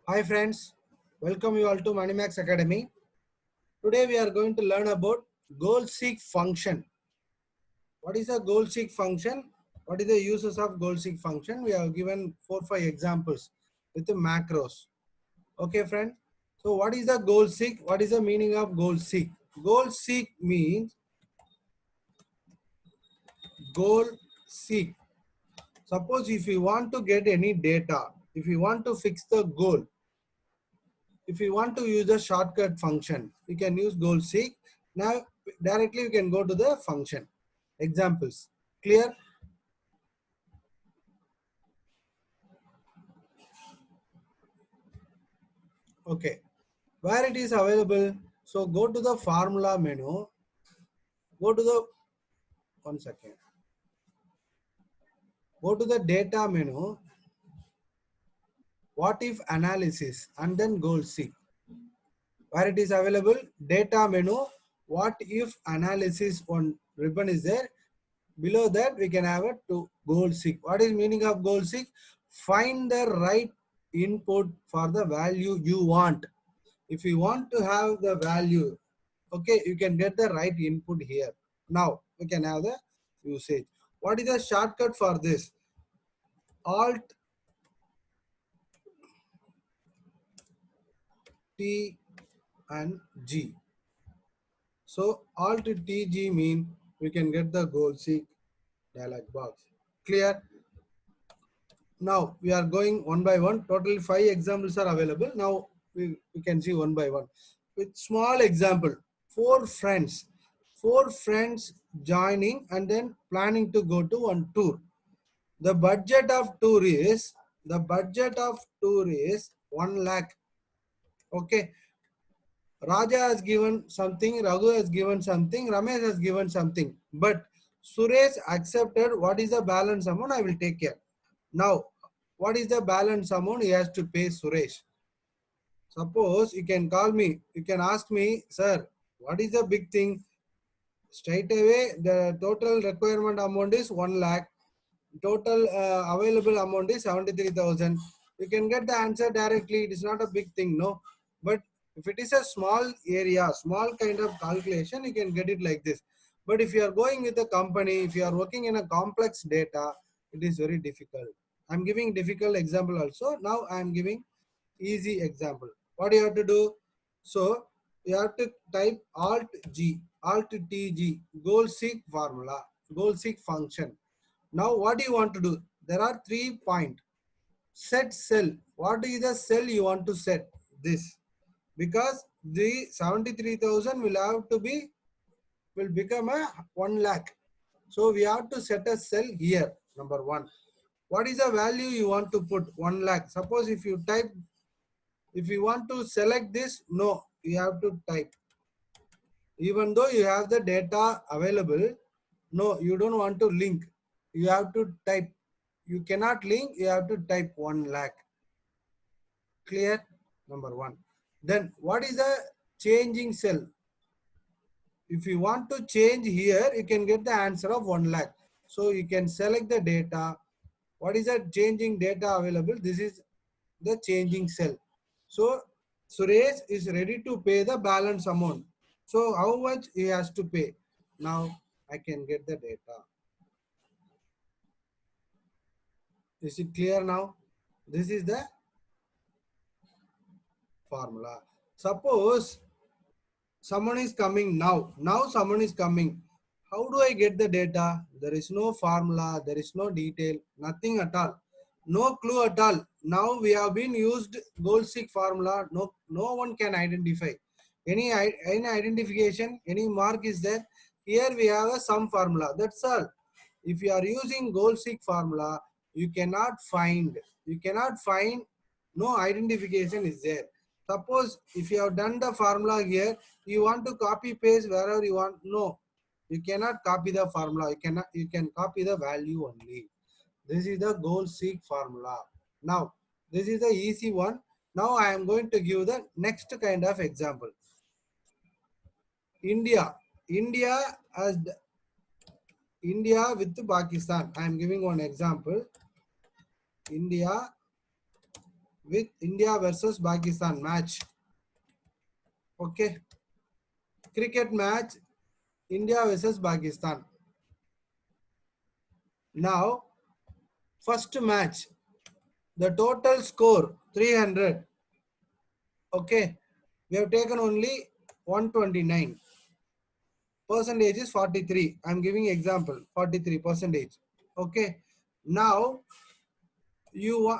Hi friends, welcome you all to Moneymax Academy. Today we are going to learn about goal seek function. What is a goal seek function? What is the uses of goal seek function? We have given 4-5 examples with the macros. Okay friend. So what is the goal seek? What is the meaning of goal seek? Goal seek means goal seek. Suppose if you want to get any data, if you want to fix the goal, if you want to use a shortcut function, you can use goal seek. Now directly you can go to the function. Examples. Clear? Okay. Where it is available? So go to the formula menu. Go to the, one second. Go to the data menu. What if analysis and then goal seek. Where it is available? Data menu. What if analysis, one ribbon is there. Below that we can have a to goal seek. What is meaning of goal seek? Find the right input for the value you want. If you want to have the value, okay, you can get the right input here. Now we can have the usage. What is the shortcut for this? Alt T and G. So Alt T G mean we can get the goal seek dialog box. Clear? Now we are going one by one. Total 5 examples are available. Now we can see one by one. With small example, four friends joining and then planning to go to one tour. The budget of tour is 1 lakh. Okay. Raja has given something, Raghu has given something, Ramesh has given something. But Suresh accepted what is the balance amount, I will take care. Now, what is the balance amount he has to pay Suresh? Suppose you can call me, you can ask me, sir, what is the big thing? Straight away, the total requirement amount is 1 lakh. Total available amount is 73,000. You can get the answer directly. It is not a big thing, no. But if it is a small area, small kind of calculation, you can get it like this. But if you are going with a company, if you are working in a complex data, it is very difficult. I'm giving difficult example also. Now I'm giving easy example. What you have to do? So you have to type Alt T G, goal seek formula, goal seek function. Now what do you want to do? There are 3 points. Set cell. What is the cell you want to set? This. Because the 73,000 will have to be, will become a 1 lakh. So we have to set a cell here. Number 1. What is the value you want to put? 1 lakh. Suppose if you type, if you want to select this, no, you have to type. Even though you have the data available, no, you don't want to link. You have to type. You cannot link, you have to type 1 lakh. Clear? Number 1. Then what is the changing cell? If you want to change here, you can get the answer of 1 lakh. So you can select the data. What is the changing data available? This is the changing cell. So Suresh is ready to pay the balance amount. So how much he has to pay? Now I can get the data. Is it clear now? This is the formula. Suppose someone is coming now. Now someone is coming. How do I get the data? There is no formula. There is no detail. Nothing at all. No clue at all. Now we have been used goal seek formula. No one can identify. Any identification, any mark is there. Here we have a sum formula. That's all. If you are using goal seek formula, you cannot find. You cannot find. No identification is there. Suppose if you have done the formula here, you want to copy paste wherever you want. No, you cannot copy the formula. You can copy the value only. This is the goal seek formula. Now, this is the easy one. Now I am going to give the next kind of example. India. India as India with Pakistan. I am giving one example. India with India versus Pakistan match. Okay, cricket match, India versus Pakistan. Now, first match, the total score 300. Okay, we have taken only 129. Percentage is 43. I'm giving example 43 percentage. Okay, now you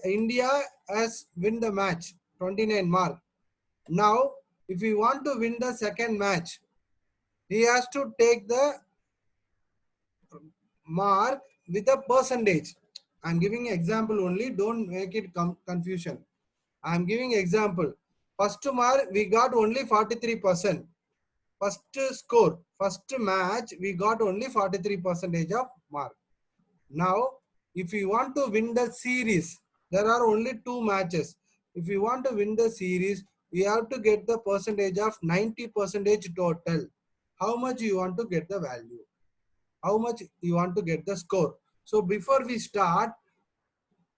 India has win the match 29 mark. Now, if we want to win the second match, he has to take the mark with a percentage. I'm giving example only. Don't make it confusion. I'm giving example. First mark we got only 43%. First score, first match we got only 43 percentage of mark. Now, if you want to win the series, there are only 2 matches. If you want to win the series, you have to get the percentage of 90 percentage total. How much you want to get the value? How much you want to get the score? So before we start,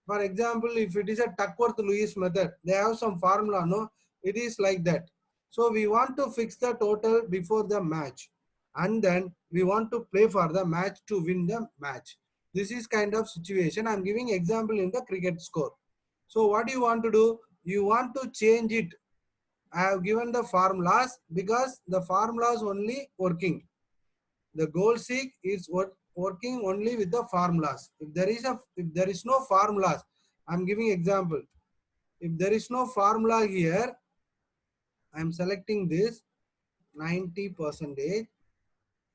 for example, if it is a Duckworth-Lewis method, they have some formula, no? It is like that. So we want to fix the total before the match. And then we want to play for the match to win the match. This is kind of situation. I'm giving example in the cricket score. So what do you want to do? You want to change it. I have given the formulas because the formulas only working. The goal seek is working only with the formulas. If there is no formulas, I'm giving example. If there is no formula here, I'm selecting this 90 percentage.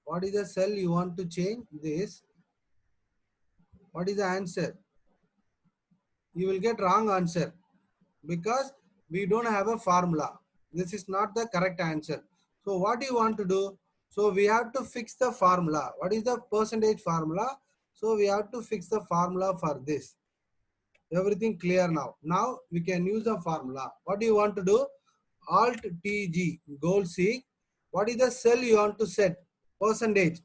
What is the cell you want to change? This. What is the answer? You will get wrong answer because we don't have a formula. This is not the correct answer. So what do you want to do? So we have to fix the formula. What is the percentage formula? So we have to fix the formula for this. Everything clear now. Now we can use the formula. What do you want to do? Alt TG, goal seek. What is the cell you want to set? Percentage.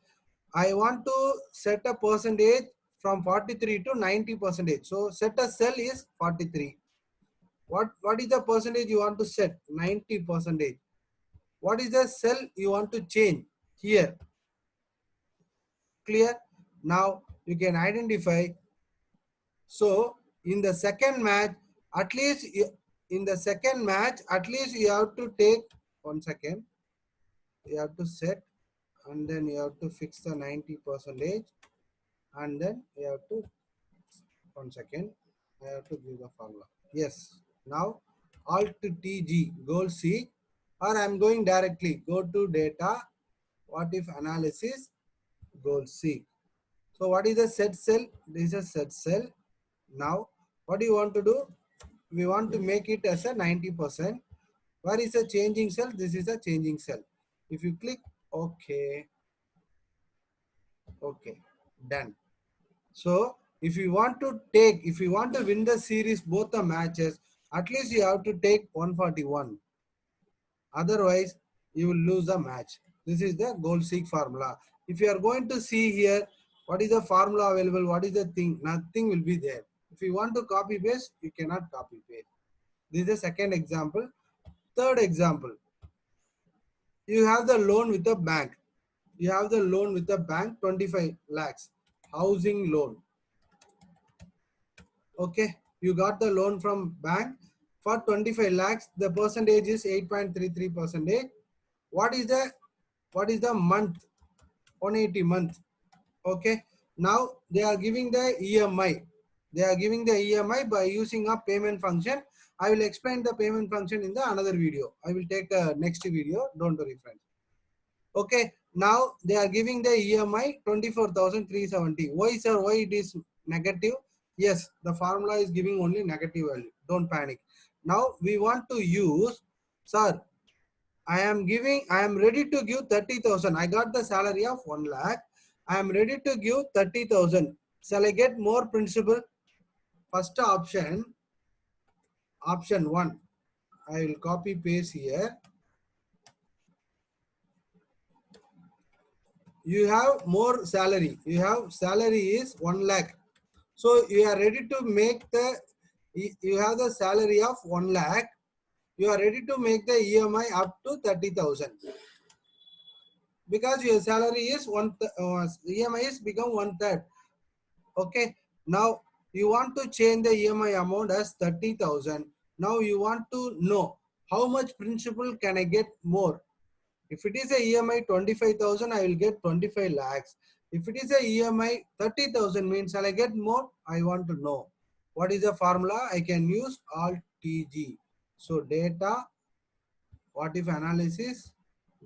I want to set a percentage from 43 to 90 percentage. So set a cell is 43. What is the percentage you want to set? 90 percentage. What is the cell you want to change? Here. Clear? Now you can identify. So in the second match, at least in the second match, at least you have to take 1 second. You have to set and then you have to fix the 90 percentage and then you have to 1 second. I have to give the formula. Yes. Now Alt TG goal seek, or I'm going directly go to data. What if analysis goal seek? So what is the set cell? This is a set cell. Now what do you want to do? We want to make it as a 90%. Where is the changing cell? This is a changing cell. If you click OK, OK, done. So if you want to win the series, both the matches, at least you have to take 141. Otherwise, you will lose the match. This is the goal seek formula. If you are going to see here, what is the formula available? What is the thing? Nothing will be there. If you want to copy paste, you cannot copy paste. This is the second example. Third example, you have the loan with the bank. You have the loan with the bank, 25 lakhs, housing loan. Okay, you got the loan from bank for 25 lakhs. The percentage is 8.33 percentage. What is the month? 180 month. Okay, now they are giving the EMI. They are giving the EMI by using a payment function. I will explain the payment function in the another video. I will take a next video. Don't worry, friends. Okay, now they are giving the EMI 24,370. Why, sir? Why it is negative? Yes, the formula is giving only negative value. Don't panic. Now we want to use, sir, I am ready to give 30,000. I got the salary of 1 lakh. I am ready to give 30,000. Shall I get more principal? First option 1. I will copy paste here. You have more salary. You have salary is 1 lakh. So you are ready to make the You have the salary of 1 lakh. You are ready to make the EMI up to 30,000 because your salary is EMI is become 1/3. Okay. Now you want to change the EMI amount as 30,000. Now you want to know how much principal can I get more. If it is a EMI 25,000, I will get 25 lakhs. If it is a EMI 30,000 means shall I get more? I want to know. What is the formula? I can use Alt TG. So data, what if analysis,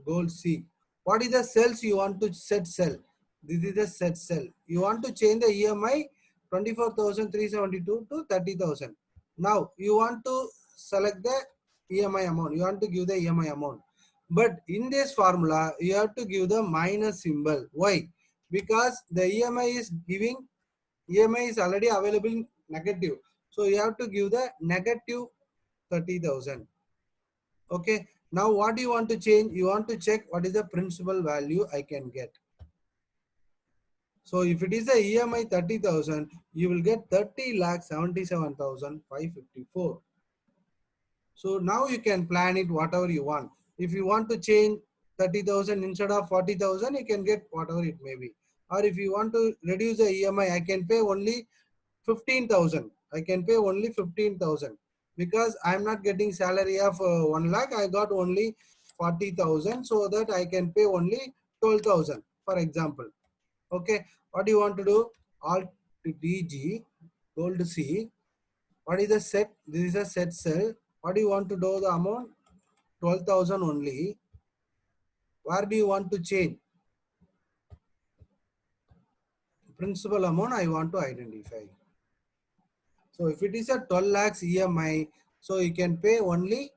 goal C. What is the cells you want to set cell? This is the set cell. You want to change the EMI 24,372 to 30,000. Now you want to select the EMI amount. You want to give the EMI amount. But in this formula, you have to give the minus symbol. Why? Because the EMI is already available negative. So you have to give the negative 30,000. Okay. Now what do you want to change? You want to check what is the principal value I can get. So if it is a EMI 30,000, you will get 30,77,554. So now you can plan it whatever you want. If you want to change 30,000 instead of 40,000, you can get whatever it may be. Or if you want to reduce the EMI, I can pay only 15,000. I can pay only 15,000 because I'm not getting salary of 1 lakh. I got only 40,000, so that I can pay only 12,000, for example. Okay, what do you want to do? Alt to DG, gold to C. What is the set? This is a set cell. What do you want to do the amount? 12,000 only. Where do you want to change? Principal amount I want to identify. So if it is a 12 lakhs EMI, so you can pay only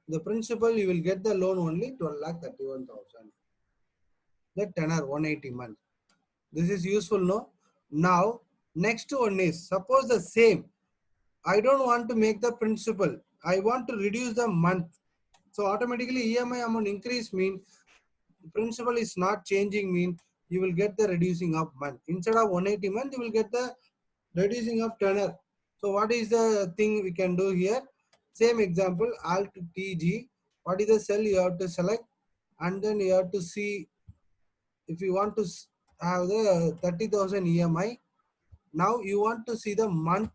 the principal, you will get the loan only 12,31,000. The tenor 180 months. This is useful, no? Now, next one is, suppose the same. I don't want to make the principal. I want to reduce the month. So automatically EMI amount increase mean principal is not changing mean you will get the reducing of month. Instead of 180 month, you will get the reducing of tenor. So what is the thing we can do here? Same example, Alt TG. What is the cell you have to select? And then you have to see if you want to have the 30,000 EMI. Now you want to see the month.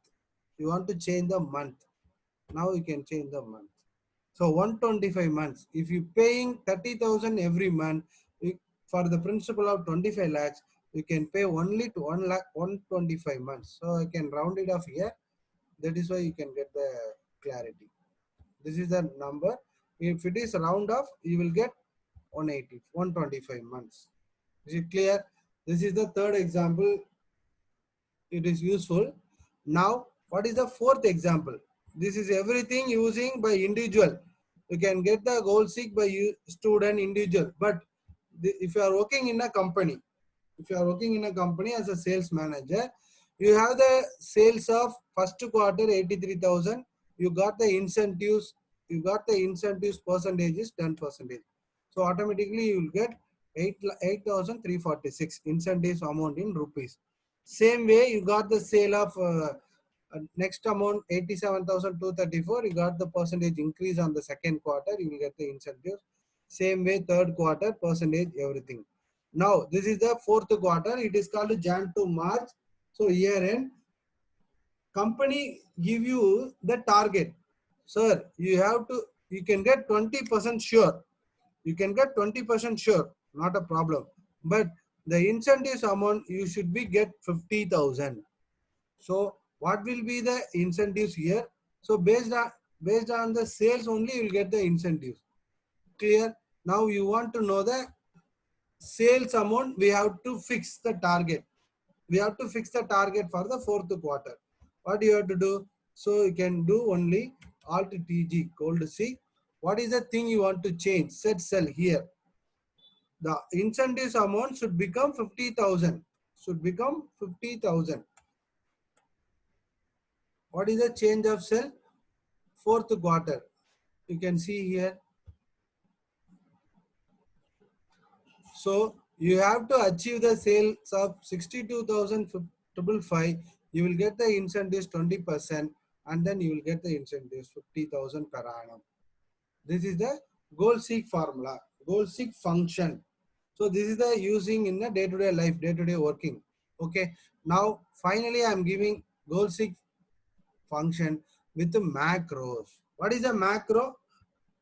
You want to change the month. Now you can change the month. So 125 months. If you paying 30,000 every month for the principal of 25 lakhs, you can pay only to 1 lakh 125 months. So I can round it off here. That is why you can get the clarity. This is the number. If it is round off, you will get 180, 125 months. Is it clear? This is the third example. It is useful. Now, what is the fourth example? This is everything using by individual. You can get the goal seek by student individual. But if you are working in a company, if you are working in a company as a sales manager, you have the sales of first quarter 83,000. You got the incentives. You got the incentives percentage is 10%. So automatically you will get 8,346 incentives amount in rupees. Same way you got the sale of next amount 87,234. You got the percentage increase on the second quarter. You will get the incentives. Same way third quarter percentage everything. Now this is the fourth quarter. It is called Jan to March. So year end. Company give you the target. Sir, you can get 20% sure. You can get 20% sure, not a problem. But the incentives amount you should be get 50,000. So what will be the incentives here? So based on the sales only you will get the incentives. Clear? Now you want to know the sales amount, we have to fix the target. We have to fix the target for the fourth quarter. What do you have to do? So you can do only Alt TG, Cold C. What is the thing you want to change? Set cell here. The incentives amount should become 50,000. Should become 50,000. What is the change of cell? Fourth quarter. You can see here. So you have to achieve the sales of 62,555. You will get the incentives 20%. and then you will get the incentives 50,000 per annum. This is the goal seek formula, goal seek function. So this is the using in the day-to-day life, day-to-day working. Okay. Now finally I am giving goal seek function with the macros. What is a macro?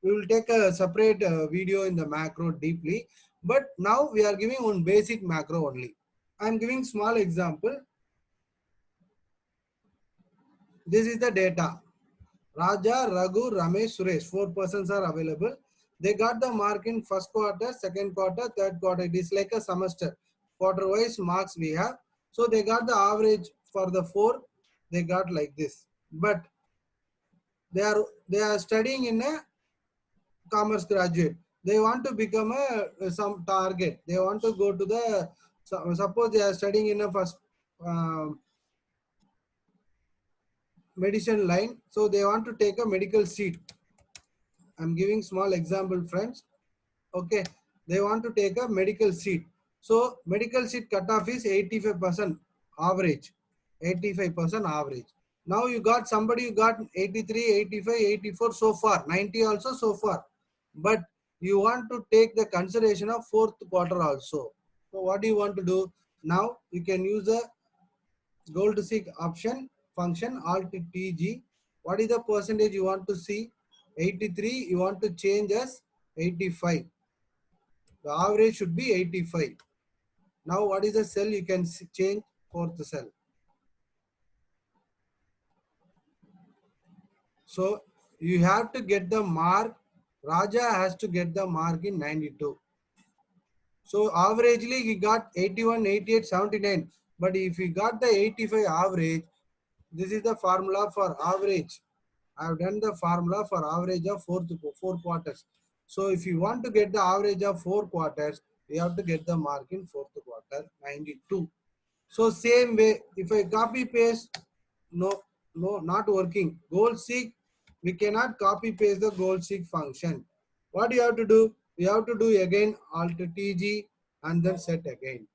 We will take a separate video in the macro deeply, but now we are giving one basic macro only. I am giving small example. This is the data. Raja, Raghu, Ramesh, Suresh, 4 persons are available. They got the mark in first quarter, second quarter, third quarter. It is like a semester. Quarter wise marks we have. So they got the average for the 4. They got like this. But they are studying in a commerce graduate. They want to become a some target. They want to go to the suppose they are studying in a first medicine line. So they want to take a medical seat. I'm giving small example, friends. Okay, they want to take a medical seat. So medical seat cutoff is 85% average. 85% average. Now you got somebody you got 83, 85, 84 so far, 90 also so far. But you want to take the consideration of fourth quarter also. So what do you want to do? Now you can use the goal to seek option function alt tg. What is the percentage you want to see? 83 you want to change as 85. The average should be 85. Now what is the cell you can change fourth cell. So you have to get the mark. Raja has to get the mark in 92. So averagely he got 81, 88, 79. But if he got the 85 average, this is the formula for average. I have done the formula for average of four quarters. So if you want to get the average of 4 quarters, you have to get the mark in fourth quarter 92. So same way, if I copy paste, no, not working. Goal seek, we cannot copy paste the goal seek function. What you have to do? We have to do again alt tg and then set again.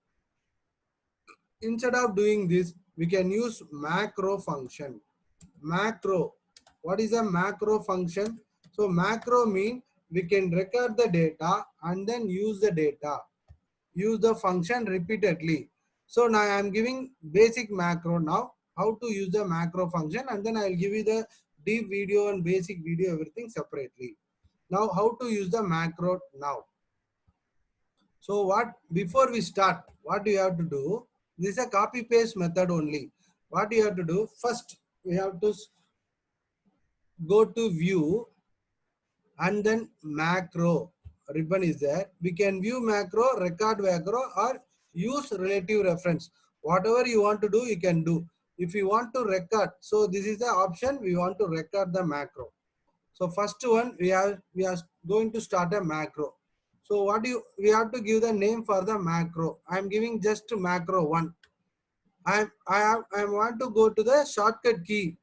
Instead of doing this, we can use macro function. Macro. What is a macro function? So macro mean we can record the data and then use the data. Use the function repeatedly. So now I am giving basic macro now. How to use the macro function, and then I will give you the deep video and basic video everything separately. Now how to use the macro now. So what before we start, what you have to do? This is a copy paste method only. What you have to do? First we have to go to view and then macro ribbon is there. We can view macro, record macro, or use relative reference. Whatever you want to do, you can do. If you want to record, so this is the option. We want to record the macro. So first one we are going to start a macro. So what do we have to give the name for the macro? I am giving just macro one. I want to go to the shortcut key.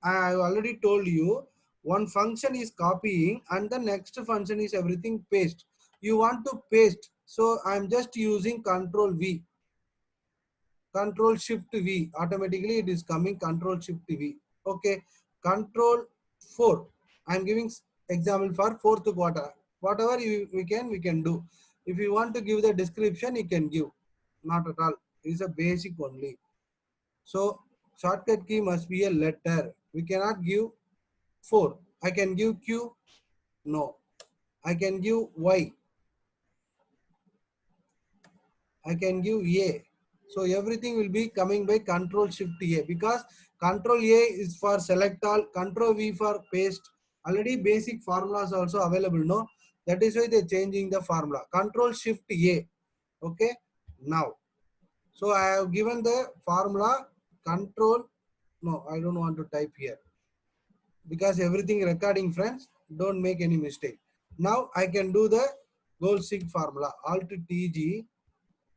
I already told you one function is copying and the next function is everything paste. You want to paste. So I'm just using control V. Control shift V. Automatically it is coming control shift V. Okay. Control 4. I'm giving example for fourth quarter. Whatever we can do. If you want to give the description, you can give. Not at all. It's a basic only. So shortcut key must be a letter. We cannot give 4. I can give Q. No. I can give Y. I can give A. So everything will be coming by control shift A, because control A is for select all, control V for paste. Already basic formulas also available, no? That is why they're changing the formula. Control shift A. Okay. Now. So I have given the formula control. No, I don't want to type here, because everything recording, friends, don't make any mistake. Now I can do the goal seek formula alt tg.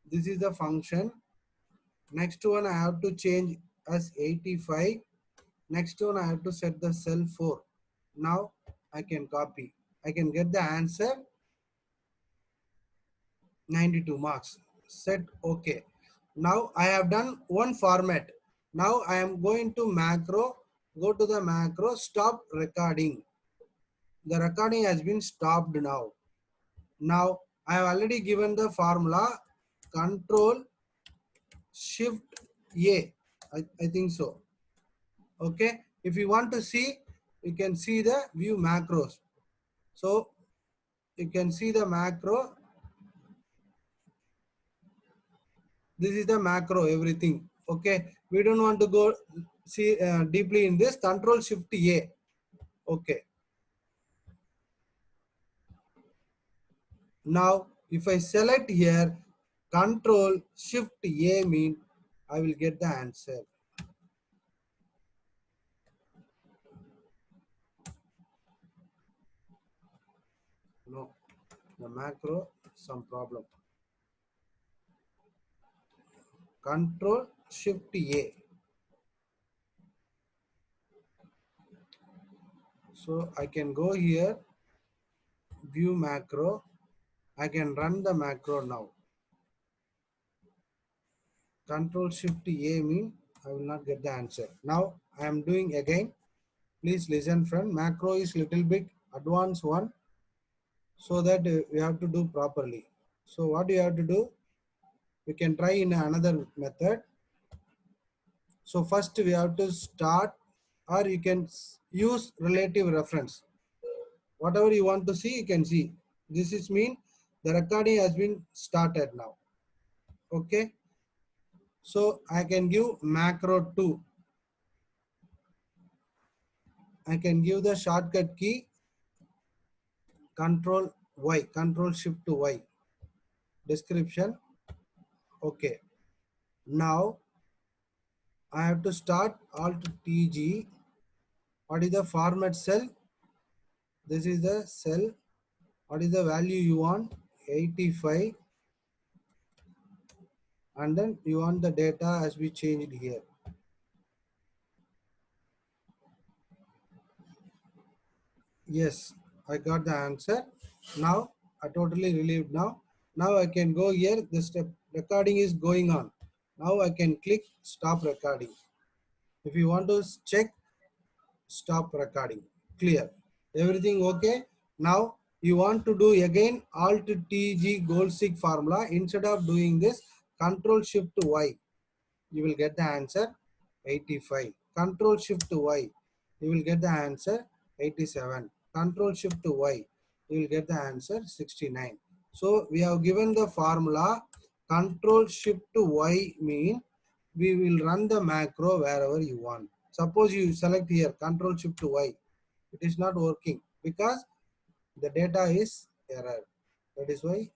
This is the function. Next one I have to change as 85. Next one I have to set the cell 4. Now I can copy. I can get the answer 92 marks. Set OK. Now I have done one format. Now I am going to macro. Go to the macro, stop recording. The recording has been stopped now. Now I have already given the formula control shift A. I think so. Okay. If you want to see, you can see the view macros. So you can see the macro. This is the macro, everything. Okay. We don't want to go see deeply in this. Control shift A. Okay. Now if I select here control shift A mean I will get the answer. No, the macro some problem. Control shift A. So I can go here, view macro. I can run the macro now. Control shift A mean I will not get the answer. Now I am doing again. Please listen friend. Macro is little bit advanced one, so that we have to do properly. So what you have to do? We can try in another method. So first we have to start, or you can use relative reference. Whatever you want to see, you can see. This is mean the recording has been started now. Okay. So I can give macro 2. I can give the shortcut key control Y, control shift to Y. Description. Okay. Now I have to start alt TG. What is the format cell? This is the cell. What is the value you want? 85. And then you want the data as we changed here. Yes, I got the answer. Now I totally relieved now. Now I can go here. The step recording is going on. Now I can click stop recording. If you want to check, stop recording. Clear. Everything okay? Now you want to do again alt TG goal seek formula. Instead of doing this, control shift Y. You will get the answer 85. Control shift Y. You will get the answer 87. Control shift Y. You will get the answer 69. So we have given the formula control shift Y mean we will run the macro wherever you want. Suppose you select here control shift Y. It is not working because the data is error. That is why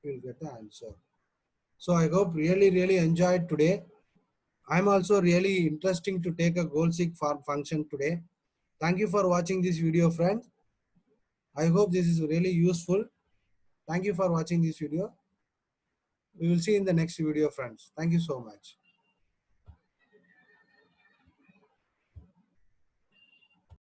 you will get the answer. So I hope really enjoyed today. I'm also really interesting to take a goal seek function today. Thank you for watching this video, friends. I hope this is really useful. Thank you for watching this video. We will see in the next video, friends. Thank you so much.